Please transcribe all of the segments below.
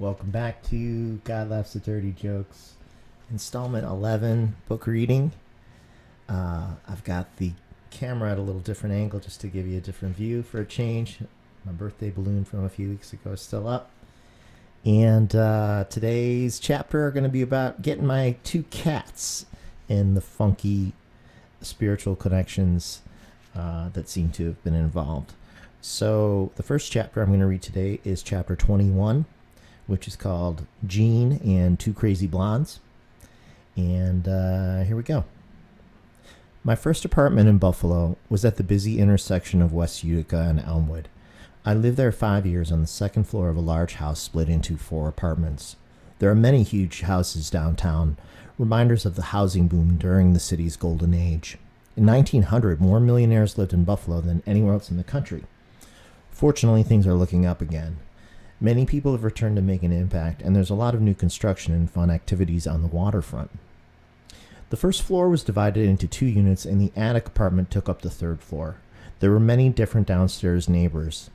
Welcome back to God Laughs at Dirty Jokes, installment 11, book reading. I've got the camera at a little different angle just to give you a different view for a change. My birthday balloon from a few weeks ago is still up. And today's chapter are going to be about getting my two cats and the funky spiritual connections that seem to have been involved. So the first chapter I'm going to read today is chapter 21, which is called Jean and Two Crazy Blondes. And here we go. My first apartment in Buffalo was at the busy intersection of West Utica and Elmwood. I lived there 5 years on the second floor of a large house split into 4 apartments. There are many huge houses downtown, reminders of the housing boom during the city's golden age. In 1900, more millionaires lived in Buffalo than anywhere else in the country. Fortunately, things are looking up again. Many people have returned to make an impact, and there's a lot of new construction and fun activities on the waterfront. The first floor was divided into 2 units, and the attic apartment took up the 3rd floor. There were many different downstairs neighbors.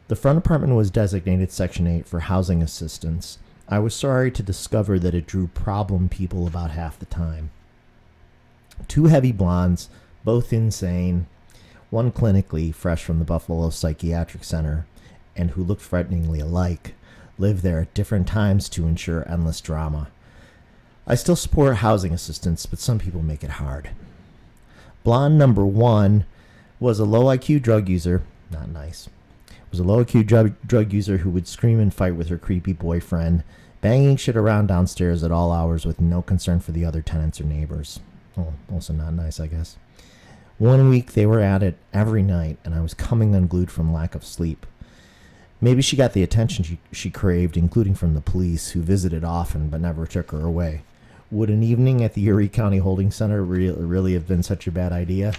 The front apartment was designated Section 8 for housing assistance. I was sorry to discover that it drew problem people about half the time. 2 heavy blondes, both insane, one clinically fresh from the Buffalo Psychiatric Center, and who looked frighteningly alike, lived there at different times to ensure endless drama. I still support housing assistance, but some people make it hard. Blonde number 1 was a low IQ drug user, not nice, was a low IQ drug user who would scream and fight with her creepy boyfriend, banging shit around downstairs at all hours with no concern for the other tenants or neighbors. Oh, also not nice, I guess. One week they were at it every night, and I was coming unglued from lack of sleep. Maybe she got the attention she craved, including from the police, who visited often but never took her away. Would an evening at the Erie County Holding Center really have been such a bad idea?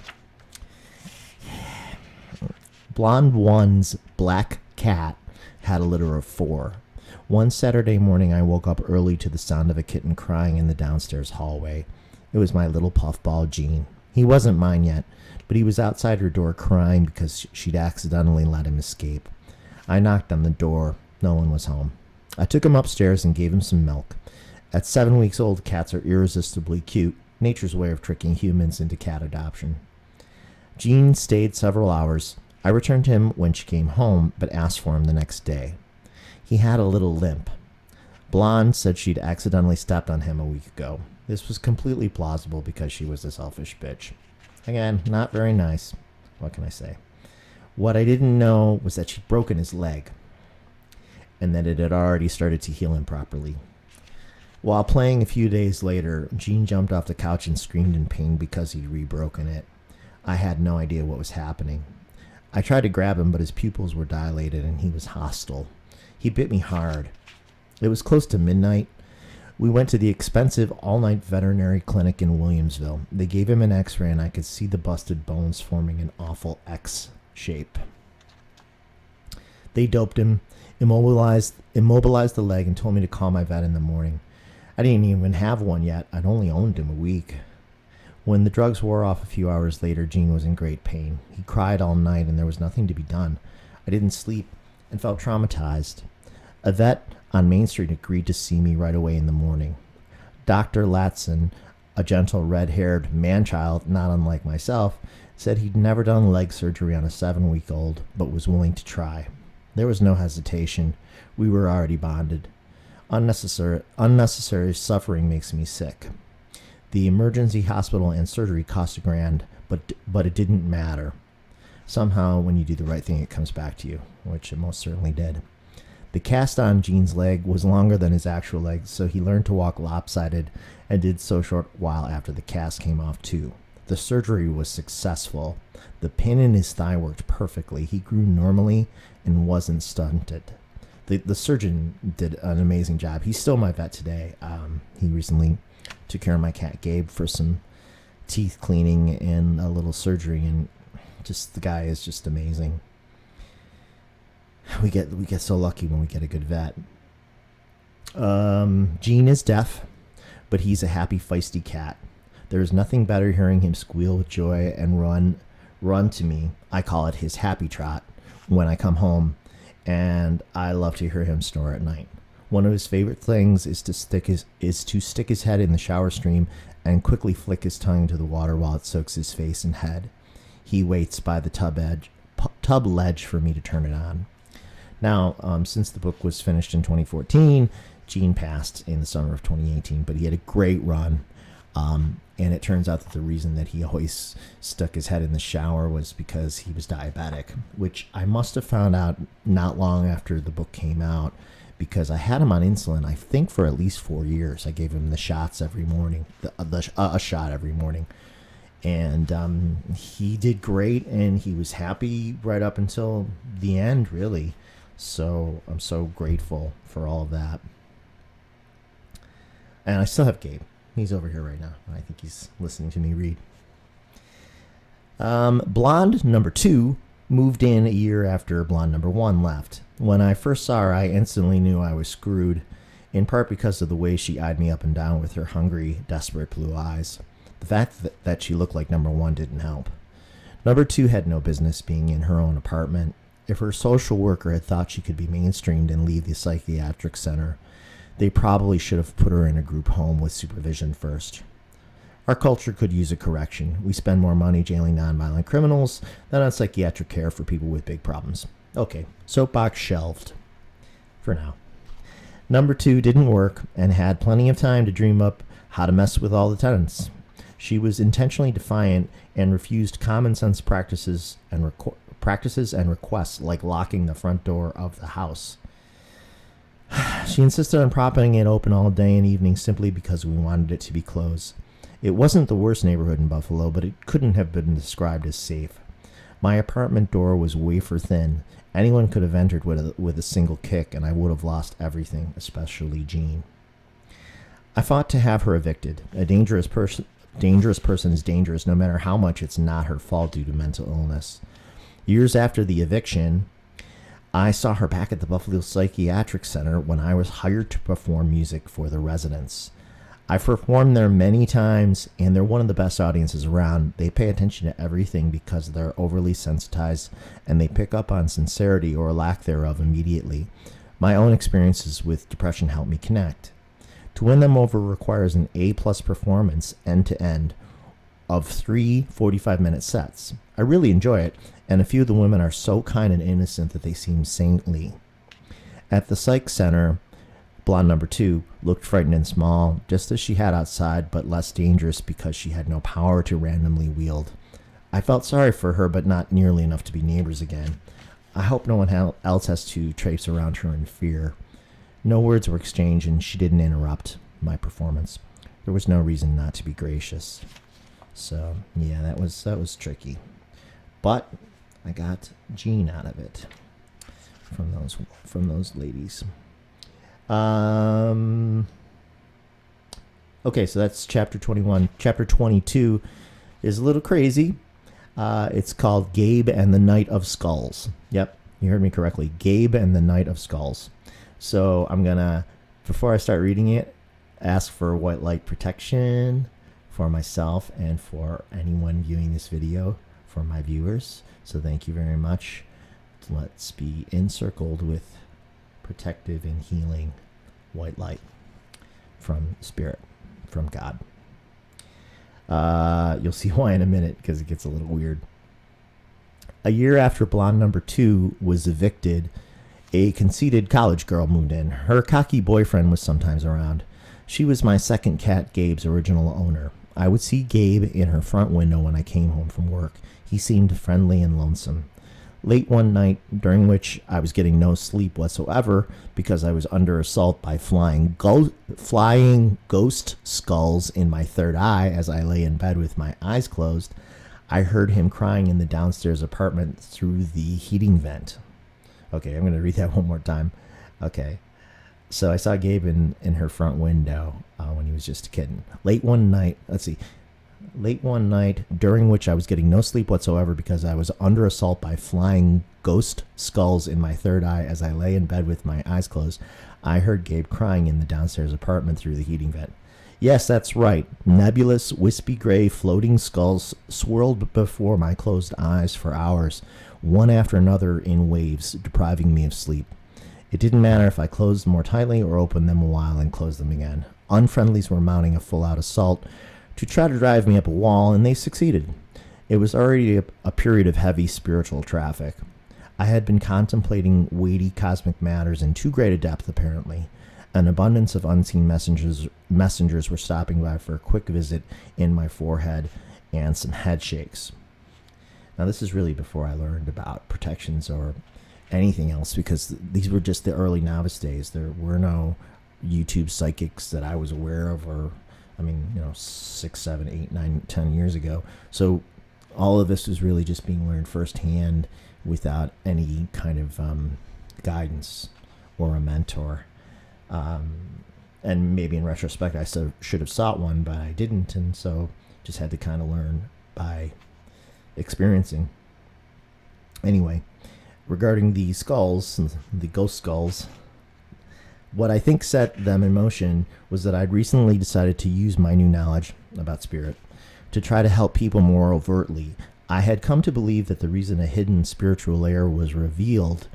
Blonde 1's black cat had a litter of 4. One Saturday morning, I woke up early to the sound of a kitten crying in the downstairs hallway. It was my little puffball, Jean. He wasn't mine yet, but he was outside her door crying because she'd accidentally let him escape. I knocked on the door. No one was home. I took him upstairs and gave him some milk. At 7 weeks old, cats are irresistibly cute, nature's way of tricking humans into cat adoption. Jean stayed several hours. I returned him when she came home, but asked for him the next day. He had a little limp. Blonde said she'd accidentally stepped on him a week ago. This was completely plausible because she was a selfish bitch. Again, not very nice. What can I say? What I didn't know was that she'd broken his leg, and that it had already started to heal improperly. While playing a few days later, Jean jumped off the couch and screamed in pain because he'd re-broken it. I had no idea what was happening. I tried to grab him, but his pupils were dilated and he was hostile. He bit me hard. It was close to midnight. We went to the expensive all-night veterinary clinic in Williamsville. They gave him an x-ray and I could see the busted bones forming an awful X shape. They doped him, immobilized the leg, and told me to call my vet in the morning. I didn't even have one yet. I'd only owned him a week. When the drugs wore off a few hours later, Jean was in great pain. He cried all night and there was nothing to be done. I didn't sleep and felt traumatized. A vet on Main Street agreed to see me right away in the morning. Dr. Latson, a gentle red-haired man-child, not unlike myself, said he'd never done leg surgery on a 7-week-old, but was willing to try. There was no hesitation. We were already bonded. Unnecessary suffering makes me sick. The emergency hospital and surgery cost $1,000, but it didn't matter. Somehow, when you do the right thing, it comes back to you, which it most certainly did. The cast on Jean's leg was longer than his actual leg, so he learned to walk lopsided and did so a short while after the cast came off too. The surgery was successful. The pin in his thigh worked perfectly. He grew normally and wasn't stunted. The surgeon did an amazing job. He's still my vet today. He recently took care of my cat Gabe for some teeth cleaning and a little surgery, and just the guy is just amazing. We get so lucky when we get a good vet. Gene is deaf, but he's a happy, feisty cat. There is nothing better hearing him squeal with joy and run to me. I call it his happy trot when I come home, and I love to hear him snore at night. One of his favorite things is to stick his head in the shower stream and quickly flick his tongue into the water while it soaks his face and head. He waits by the tub ledge for me to turn it on. Now, since the book was finished in 2014, Gene passed in the summer of 2018, but he had a great run. And it turns out that the reason that he always stuck his head in the shower was because he was diabetic, which I must have found out not long after the book came out, because I had him on insulin, I think, for at least 4 years. I gave him the shots every morning, a shot every morning. And he did great, and he was happy right up until the end, really. So I'm so grateful for all of that. And I still have Gabe. He's over here right now. I think he's listening to me read. Blonde number 2 moved in a year after blonde number 1 left. When I first saw her, I instantly knew I was screwed, in part because of the way she eyed me up and down with her hungry, desperate blue eyes. The fact that she looked like number 1 didn't help. Number 2 had no business being in her own apartment. If her social worker had thought she could be mainstreamed and leave the psychiatric center, they probably should have put her in a group home with supervision first. Our culture could use a correction. We spend more money jailing nonviolent criminals than on psychiatric care for people with big problems. Okay, soapbox shelved. For now. Number 2 didn't work and had plenty of time to dream up how to mess with all the tenants. She was intentionally defiant and refused common sense practices and requests like locking the front door of the house. She insisted on propping it open all day and evening simply because we wanted it to be closed. It wasn't the worst neighborhood in Buffalo, but it couldn't have been described as safe. My apartment door was wafer thin. Anyone could have entered with a single kick, and I would have lost everything, especially Jean. I fought to have her evicted. A dangerous person is dangerous no matter how much it's not her fault due to mental illness. Years after the eviction, I saw her back at the Buffalo Psychiatric Center when I was hired to perform music for the residents. I've performed there many times, and they're one of the best audiences around. They pay attention to everything because they're overly sensitized, and they pick up on sincerity or lack thereof immediately. My own experiences with depression help me connect. To win them over requires an A-plus performance, end-to-end, of 3 45-minute sets. I really enjoy it, and a few of the women are so kind and innocent that they seem saintly. At the psych center, blonde number 2 looked frightened and small, just as she had outside, but less dangerous because she had no power to randomly wield. I felt sorry for her, but not nearly enough to be neighbors again. I hope no one else has to traipse around her in fear. No words were exchanged, and she didn't interrupt my performance. There was no reason not to be gracious. So, yeah, that was tricky. But I got Jean out of it from those ladies. Okay, so that's chapter 21. Chapter 22 is a little crazy. It's called Gabe and the Knight of Skulls. Yep, you heard me correctly. Gabe and the Knight of Skulls. So I'm going to, before I start reading it, ask for white light protection for myself and for anyone viewing this video, for my viewers. So thank you very much. Let's be encircled with protective and healing white light from Spirit, from God. You'll see why in a minute because it gets a little weird. A year after blonde number 2 was evicted, a conceited college girl moved in. Her cocky boyfriend was sometimes around. She was my second cat, Gabe's original owner. I would see Gabe in her front window when I came home from work. He seemed friendly and lonesome. Late one night, during which I was getting no sleep whatsoever because I was under assault by flying ghost skulls in my third eye as I lay in bed with my eyes closed, I heard him crying in the downstairs apartment through the heating vent. Okay, I'm going to read that one more time. Okay. So I saw Gabe in her front window when he was just a kitten. Late one night, during which I was getting no sleep whatsoever because I was under assault by flying ghost skulls in my third eye as I lay in bed with my eyes closed, I heard Gabe crying in the downstairs apartment through the heating vent. Yes, that's right. Nebulous, wispy gray floating skulls swirled before my closed eyes for hours, one after another in waves, depriving me of sleep. It didn't matter if I closed them more tightly or opened them a while and closed them again. Unfriendlies were mounting a full-out assault to try to drive me up a wall, and they succeeded. It was already a period of heavy spiritual traffic. I had been contemplating weighty cosmic matters in too great a depth, apparently. An abundance of unseen messengers were stopping by for a quick visit in my forehead and some head shakes. Now, this is really before I learned about protections or anything else, because these were just the early novice days. There were no YouTube psychics that I was aware of, or, 6, 7, 8, 9, 10 years ago. So all of this was really just being learned firsthand without any kind of guidance or a mentor. And maybe in retrospect, I should have sought one, but I didn't, and so just had to kind of learn by experiencing. Anyway, regarding the skulls, the ghost skulls, what I think set them in motion was that I'd recently decided to use my new knowledge about spirit to try to help people more overtly. I had come to believe that the reason a hidden spiritual layer was revealed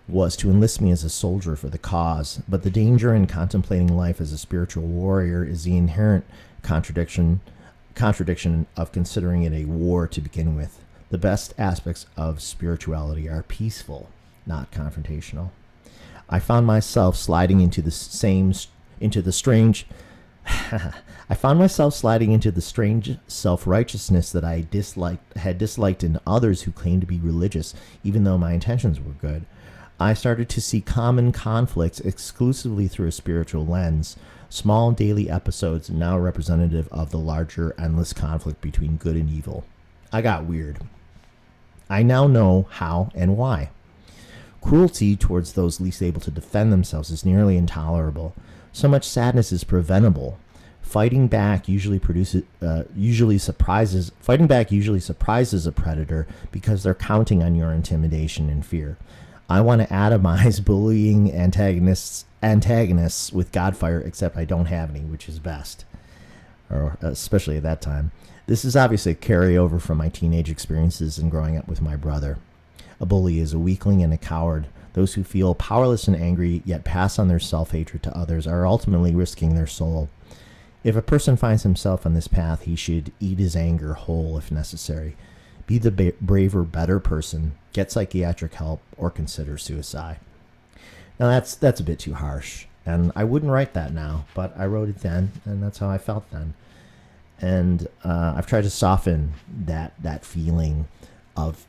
was to enlist me as a soldier for the cause, but the danger in contemplating life as a spiritual warrior is the inherent contradiction of considering it a war to begin with. The best aspects of spirituality are peaceful, not confrontational. I found myself sliding into the strange self-righteousness that I had disliked in others who claimed to be religious, even though my intentions were good. I started to see common conflicts exclusively through a spiritual lens, small daily episodes now representative of the larger, endless conflict between good and evil. I got weird. I now know how and why. Cruelty towards those least able to defend themselves is nearly intolerable. So much sadness is preventable. Fighting back usually surprises a predator because they're counting on your intimidation and fear. I want to atomize bullying antagonists with Godfire, except I don't have any, which is best, or especially at that time. This is obviously a carryover from my teenage experiences and growing up with my brother. A bully is a weakling and a coward. Those who feel powerless and angry yet pass on their self-hatred to others are ultimately risking their soul. If a person finds himself on this path, he should eat his anger whole if necessary. Be the braver, better person, get psychiatric help, or consider suicide. Now that's a bit too harsh, and I wouldn't write that now, but I wrote it then, and that's how I felt then. And I've tried to soften that feeling of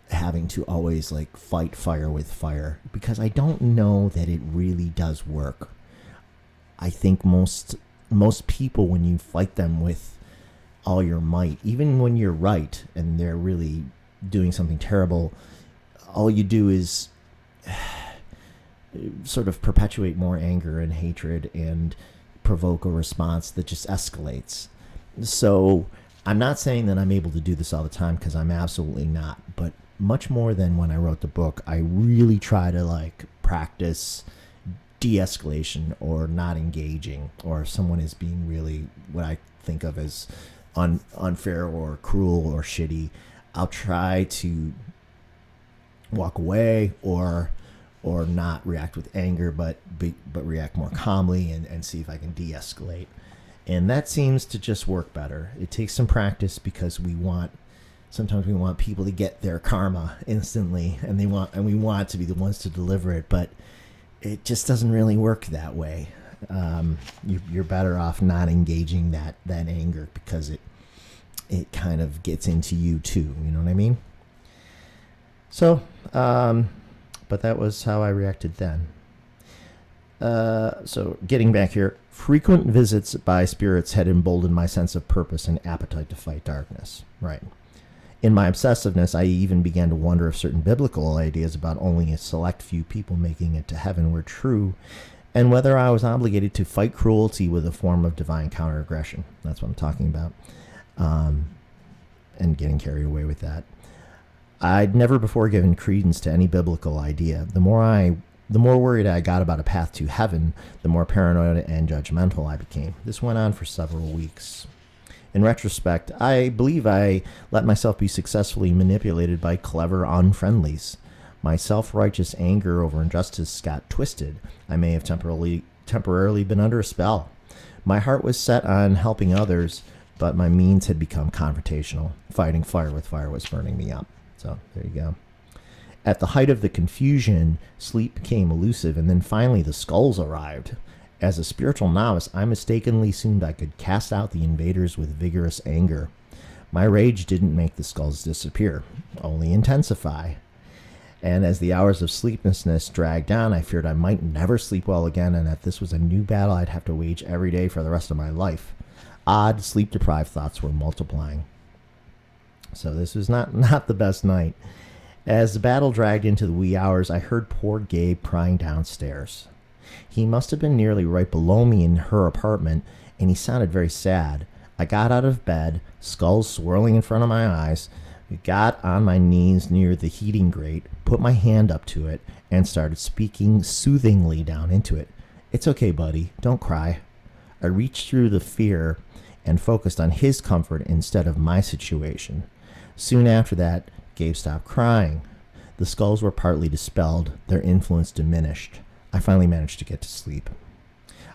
having to always like fight fire with fire, because I don't know that it really does work. I think most people, when you fight them with all your might, even when you're right and they're really doing something terrible, all you do is sort of perpetuate more anger and hatred and provoke a response that just escalates. So I'm not saying that I'm able to do this all the time, because I'm absolutely not, but much more than when I wrote the book, I really try to practice de-escalation or not engaging, or if someone is being really what I think of as unfair or cruel or shitty, I'll try to walk away or not react with anger, but react more calmly and see if I can de-escalate. And that seems to just work better. It takes some practice, because sometimes we want people to get their karma instantly, and we want to be the ones to deliver it, but it just doesn't really work that way. You're better off not engaging that anger, because it kind of gets into you too. You know what I mean? So, but that was how I reacted then. So getting back here, frequent visits by spirits had emboldened my sense of purpose and appetite to fight darkness. Right. In my obsessiveness, I even began to wonder if certain biblical ideas about only a select few people making it to heaven were true, and whether I was obligated to fight cruelty with a form of divine counteraggression. That's what I'm talking about. And getting carried away with that. I'd never before given credence to any biblical idea. The more worried I got about a path to heaven, the more paranoid and judgmental I became. This went on for several weeks. In retrospect, I believe I let myself be successfully manipulated by clever unfriendlies. My self-righteous anger over injustice got twisted. I may have temporarily been under a spell. My heart was set on helping others, but my means had become confrontational. Fighting fire with fire was burning me up. So there you go. At the height of the confusion, sleep became elusive, and then finally the skulls arrived. As a spiritual novice, I mistakenly assumed I could cast out the invaders with vigorous anger. My rage didn't make the skulls disappear, only intensify. And as the hours of sleeplessness dragged on, I feared I might never sleep well again, and that this was a new battle I'd have to wage every day for the rest of my life. Odd, sleep-deprived thoughts were multiplying. So this was not the best night. As the battle dragged into the wee hours, I heard poor Gabe crying downstairs. He must have been nearly right below me in her apartment, and he sounded very sad. I got out of bed, skulls swirling in front of my eyes, got on my knees near the heating grate, put my hand up to it, and started speaking soothingly down into it. "It's okay, buddy. Don't cry." I reached through the fear and focused on his comfort instead of my situation. Soon after that, Gabe stopped crying. The skulls were partly dispelled, their influence diminished. I finally managed to get to sleep.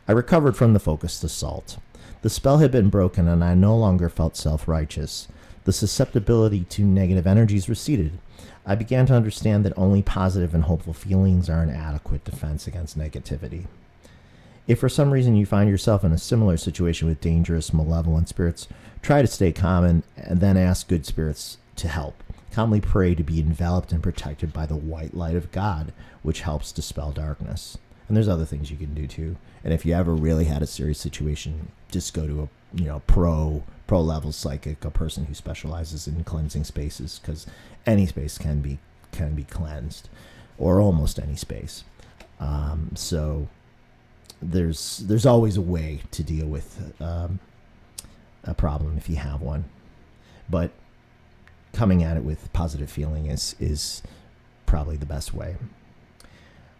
I recovered from the focused assault. The spell had been broken, and I no longer felt self-righteous. The susceptibility to negative energies receded. I began to understand that only positive and hopeful feelings are an adequate defense against negativity. If for some reason you find yourself in a similar situation with dangerous, malevolent spirits, try to stay calm and then ask good spirits to help. Calmly pray to be enveloped and protected by the white light of God, which helps dispel darkness. And there's other things you can do too. And if you ever really had a serious situation, just go to a pro level psychic, a person who specializes in cleansing spaces, because any space can be cleansed, or almost any space. So there's always a way to deal with a problem if you have one, but coming at it with positive feeling is probably the best way.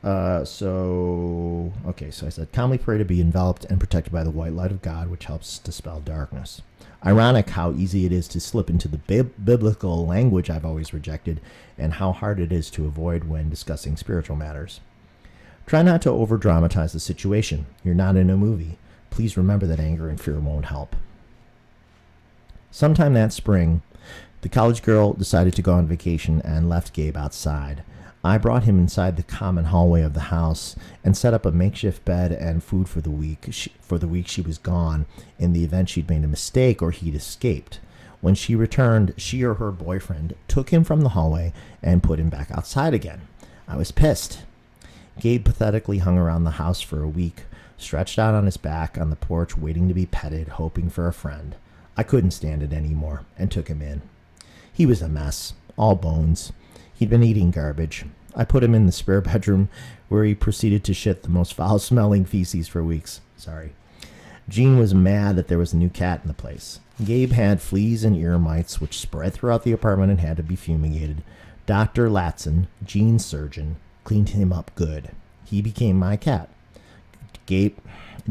So I said, calmly pray to be enveloped and protected by the white light of God, which helps dispel darkness. Ironic how easy it is to slip into the biblical language I've always rejected, and how hard it is to avoid when discussing spiritual matters. Try not to over-dramatize the situation. You're not in a movie. Please remember that anger and fear won't help. Sometime that spring, the college girl decided to go on vacation and left Gabe outside. I brought him inside the common hallway of the house and set up a makeshift bed and food for the week she was gone, in the event she'd made a mistake or he'd escaped. When she returned, she or her boyfriend took him from the hallway and put him back outside again. I was pissed. Gabe pathetically hung around the house for a week, stretched out on his back on the porch, waiting to be petted, hoping for a friend. I couldn't stand it anymore and took him in. He was a mess, all bones. He'd been eating garbage. I put him in the spare bedroom, where he proceeded to shit the most foul-smelling feces for weeks. Sorry. Jean was mad that there was a new cat in the place. Gabe had fleas and ear mites, which spread throughout the apartment and had to be fumigated. Dr. Latson, Jean's surgeon, cleaned him up good. He became my cat.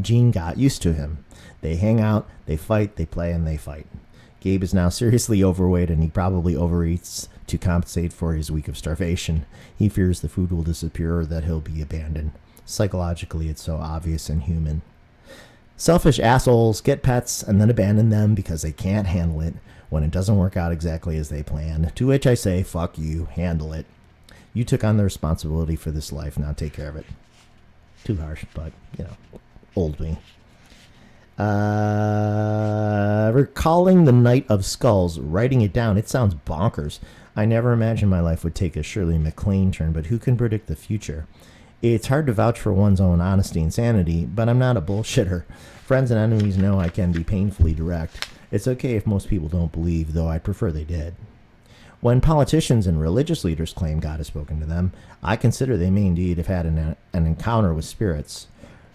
Jean got used to him. They hang out, they fight, they play, and they fight. Gabe is now seriously overweight, and he probably overeats to compensate for his week of starvation. He fears the food will disappear or that he'll be abandoned. Psychologically, it's so obvious and human. Selfish assholes get pets and then abandon them because they can't handle it when it doesn't work out exactly as they planned. To which I say, fuck you, handle it. You took on the responsibility for this life, now take care of it. Too harsh, but, old me. Recalling the Night of Skulls, writing it down, it sounds bonkers. I never imagined my life would take a Shirley MacLaine turn, but who can predict the future? It's hard to vouch for one's own honesty and sanity, but I'm not a bullshitter. Friends and enemies know I can be painfully direct. It's okay if most people don't believe, though I'd prefer they did. When politicians and religious leaders claim God has spoken to them, I consider they may indeed have had an encounter with spirits.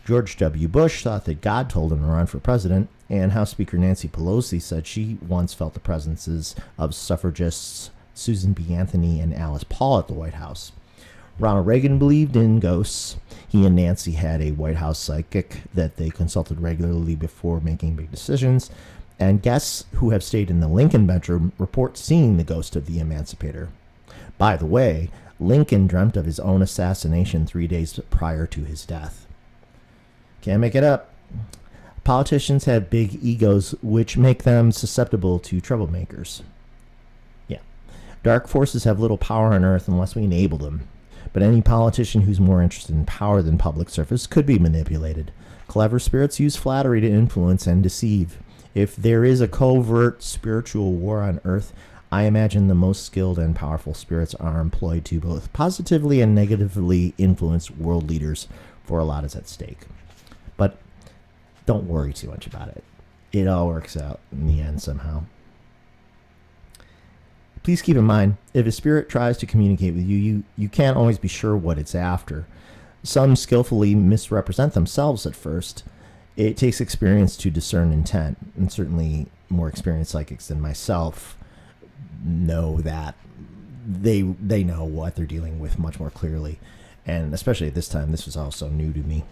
George W. Bush thought that God told him to run for president, and House Speaker Nancy Pelosi said she once felt the presences of suffragists Susan B. Anthony and Alice Paul at the White House. Ronald Reagan believed in ghosts. He and Nancy had a White House psychic that they consulted regularly before making big decisions, and guests who have stayed in the Lincoln bedroom report seeing the ghost of the Emancipator. By the way, Lincoln dreamt of his own assassination 3 days prior to his death. Can't make it up. Politicians have big egos, which make them susceptible to troublemakers. Yeah. Dark forces have little power on Earth unless we enable them. But any politician who's more interested in power than public service could be manipulated. Clever spirits use flattery to influence and deceive. If there is a covert spiritual war on Earth, I imagine the most skilled and powerful spirits are employed to both positively and negatively influence world leaders, for a lot is at stake. But don't worry too much about it. It all works out in the end somehow. Please keep in mind, if a spirit tries to communicate with you, you can't always be sure what it's after. Some skillfully misrepresent themselves at first. It takes experience to discern intent, and certainly more experienced psychics than myself know that they know what they're dealing with much more clearly. And especially at this time, this was also new to me.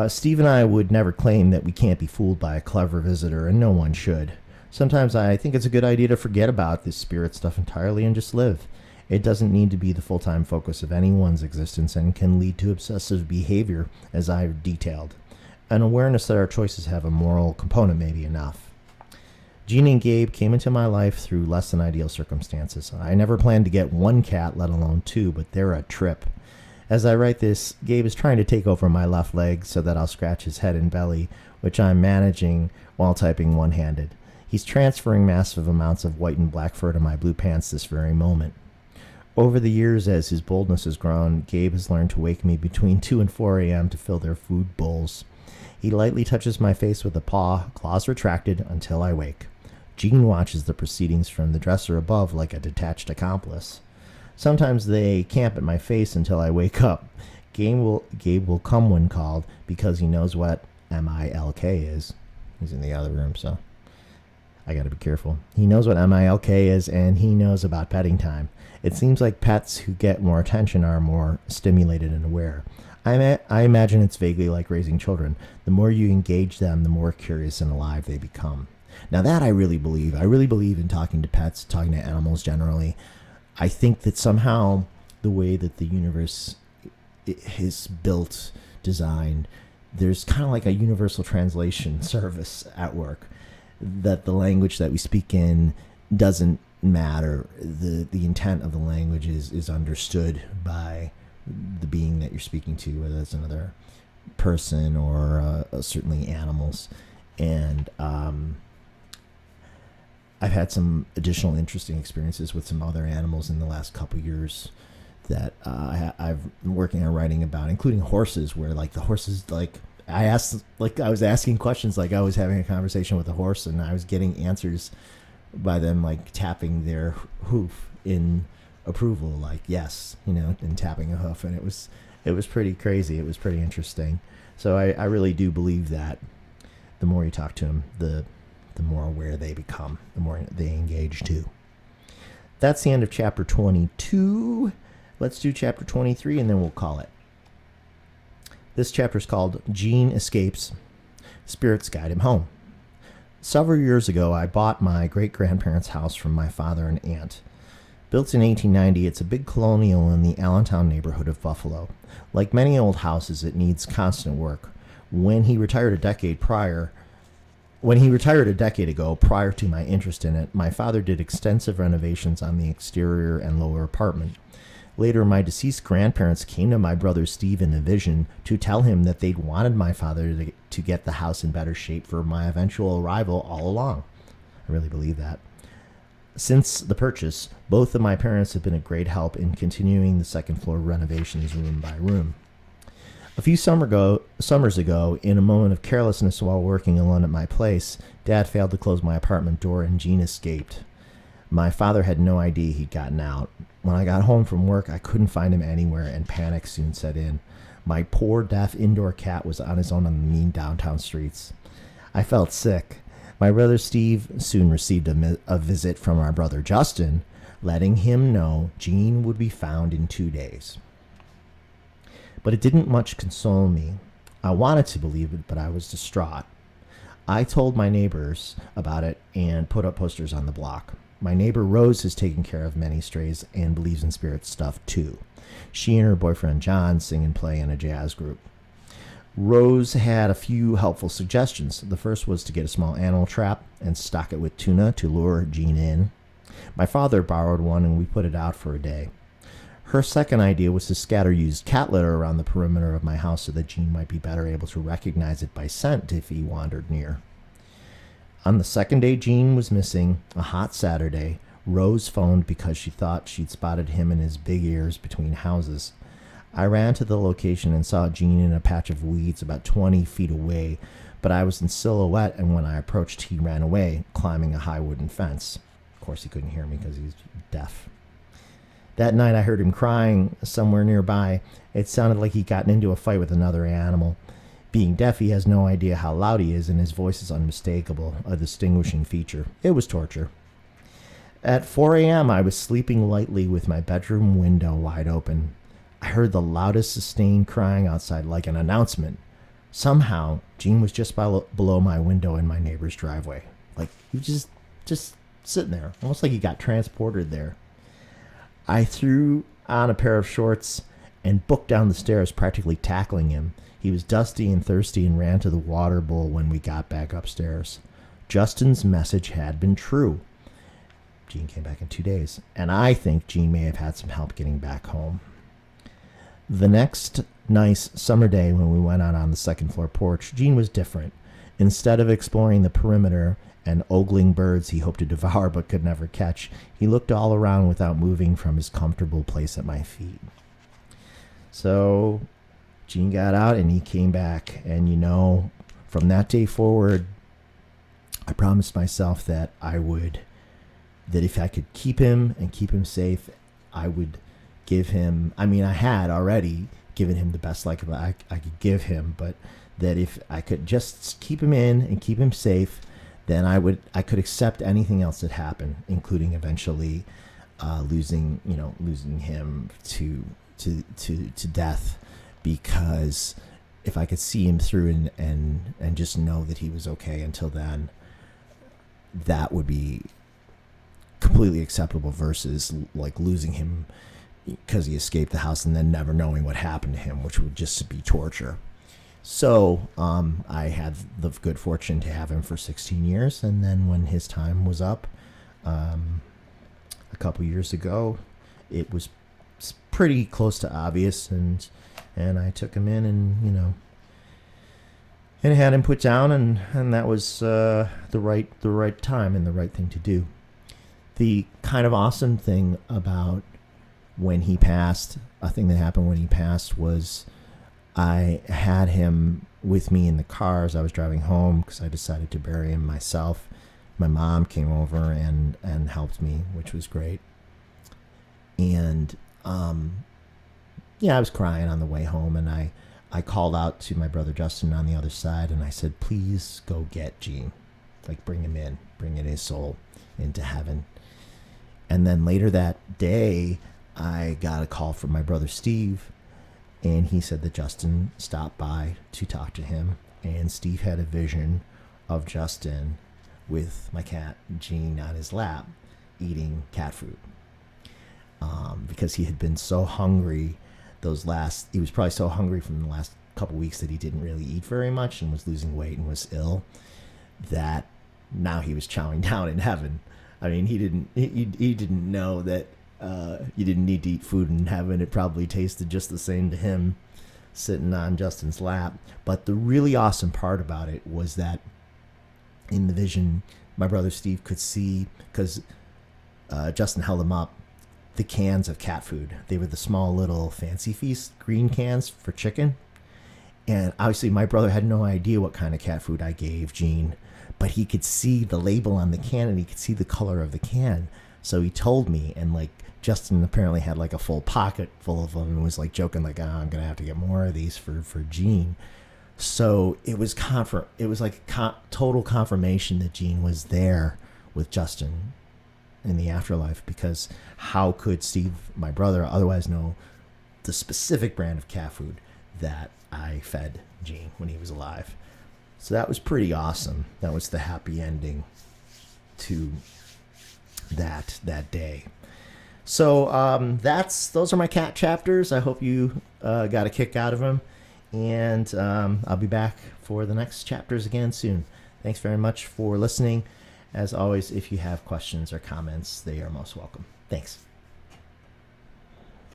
Steve and I would never claim that we can't be fooled by a clever visitor, and no one should. Sometimes I think it's a good idea to forget about this spirit stuff entirely and just live. It doesn't need to be the full-time focus of anyone's existence and can lead to obsessive behavior, as I've detailed. An awareness that our choices have a moral component may be enough. Jean and Gabe came into my life through less than ideal circumstances. I never planned to get one cat, let alone two, but they're a trip. As I write this, Gabe is trying to take over my left leg so that I'll scratch his head and belly, which I'm managing while typing one-handed. He's transferring massive amounts of white and black fur to my blue pants this very moment. Over the years, as his boldness has grown, Gabe has learned to wake me between 2 and 4 a.m. to fill their food bowls. He lightly touches my face with a paw, claws retracted, until I wake. Jean watches the proceedings from the dresser above like a detached accomplice. Sometimes they camp at my face until I wake up. Gabe will come when called because he knows what MILK is. He's in the other room, so I gotta be careful. He knows what MILK is, and he knows about petting time. It seems like pets who get more attention are more stimulated and aware. I imagine it's vaguely like raising children. The more you engage them, the more curious and alive they become. Now that I really believe. I really believe in talking to pets, talking to animals generally. I think that somehow the way that the universe is built, designed, there's kind of like a universal translation service at work. That the language that we speak in doesn't matter. The intent of the language is understood by the being that you're speaking to, whether it's another person or certainly animals. And I've had some additional interesting experiences with some other animals in the last couple years that I've been working on writing about, including horses, where like the horses, like I was asking questions like I was having a conversation with a horse, and I was getting answers by them like tapping their hoof in approval, like yes, and tapping a hoof, and it was pretty crazy. It was pretty interesting. So I really do believe that the more you talk to them, the more aware they become, the more they engage too. That's the end of chapter 22. Let's do chapter 23 and then we'll call it. This chapter is called Jean Escapes. Spirits Guide Him Home. Several years ago, I bought my great-grandparents' house from my father and aunt. Built in 1890, it's a big colonial in the Allentown neighborhood of Buffalo. Like many old houses, it needs constant work. When he retired a decade ago, prior to my interest in it, my father did extensive renovations on the exterior and lower apartment. Later, my deceased grandparents came to my brother Steve in a vision to tell him that they'd wanted my father to get the house in better shape for my eventual arrival all along. I really believe that. Since the purchase, both of my parents have been a great help in continuing the second floor renovations room by room. A few summers ago, in a moment of carelessness while working alone at my place, Dad failed to close my apartment door and Jean escaped. My father had no idea he'd gotten out. When I got home from work, I couldn't find him anywhere, and panic soon set in. My poor, deaf indoor cat was on his own on the mean downtown streets. I felt sick. My brother Steve soon received a visit from our brother Justin, letting him know Jean would be found in 2 days. But it didn't much console me. I wanted to believe it, but I was distraught. I told my neighbors about it and put up posters on the block. My neighbor Rose has taken care of many strays and believes in spirit stuff too. She and her boyfriend John sing and play in a jazz group. Rose had a few helpful suggestions. The first was to get a small animal trap and stock it with tuna to lure Jean in. My father borrowed one and we put it out for a day. Her second idea was to scatter used cat litter around the perimeter of my house so that Jean might be better able to recognize it by scent if he wandered near. On the second day Jean was missing, a hot Saturday, Rose phoned because she thought she'd spotted him and his big ears between houses. I ran to the location and saw Jean in a patch of weeds about 20 feet away, but I was in silhouette, and when I approached, he ran away, climbing a high wooden fence. Of course, he couldn't hear me because he's deaf. That night, I heard him crying somewhere nearby. It sounded like he'd gotten into a fight with another animal. Being deaf, he has no idea how loud he is, and his voice is unmistakable, a distinguishing feature. It was torture. At 4 a.m., I was sleeping lightly with my bedroom window wide open. I heard the loudest sustained crying outside, like an announcement. Somehow, Jean was just below my window in my neighbor's driveway. Like, he was just sitting there, almost like he got transported there. I threw on a pair of shorts and booked down the stairs, practically tackling him. He was dusty and thirsty and ran to the water bowl when we got back upstairs. Justin's message had been true. Jean came back in 2 days, and I think Jean may have had some help getting back home. The next nice summer day when we went out on the second floor porch, Jean was different. Instead of exploring the perimeter and ogling birds he hoped to devour but could never catch, he looked all around without moving from his comfortable place at my feet. So Jean got out and he came back, and from that day forward, I promised myself that that if I could keep him and keep him safe, I would give him, I had already given him the best life I could give him, but that if I could just keep him in and keep him safe, then I could accept anything else that happened, including eventually losing him to death, because if I could see him through and just know that he was okay until then, that would be completely acceptable versus like losing him because he escaped the house and then never knowing what happened to him, which would just be torture. So I had the good fortune to have him for 16 years. And then when his time was up a couple years ago, it was pretty close to obvious. And I took him in and had him put down. And that was the right time and the right thing to do. The kind of awesome thing about when he passed, a thing that happened when he passed was I had him with me in the car as I was driving home because I decided to bury him myself. My mom came over and helped me, which was great. And I was crying on the way home, and I called out to my brother Justin on the other side, and I said, please go get Gene. Like, bring him in, bring in his soul into heaven. And then later that day, I got a call from my brother Steve, and he said that Justin stopped by to talk to him, and Steve had a vision of Justin with my cat Jean on his lap eating cat food, because he had been so hungry he was probably so hungry from the last couple weeks that he didn't really eat very much and was losing weight and was ill, that now he was chowing down in heaven. I mean, he didn't know that you didn't need to eat food in heaven. It probably tasted just the same to him sitting on Justin's lap. But the really awesome part about it was that in the vision, my brother Steve could see, because Justin held him up, the cans of cat food. They were the small little Fancy Feast green cans for chicken. And obviously my brother had no idea what kind of cat food I gave Gene, but he could see the label on the can and he could see the color of the can. So he told me, and like Justin apparently had like a full pocket full of them and was like joking like, I'm going to have to get more of these for Gene. So it was total confirmation that Gene was there with Justin in the afterlife, because how could Steve, my brother, otherwise know the specific brand of cat food that I fed Gene when he was alive? So that was pretty awesome. That was the happy ending to that day. So those are my cat chapters. I hope you got a kick out of them, and I'll be back for the next chapters again soon. Thanks very much for listening. As always, if you have questions or comments, they are most welcome. Thanks.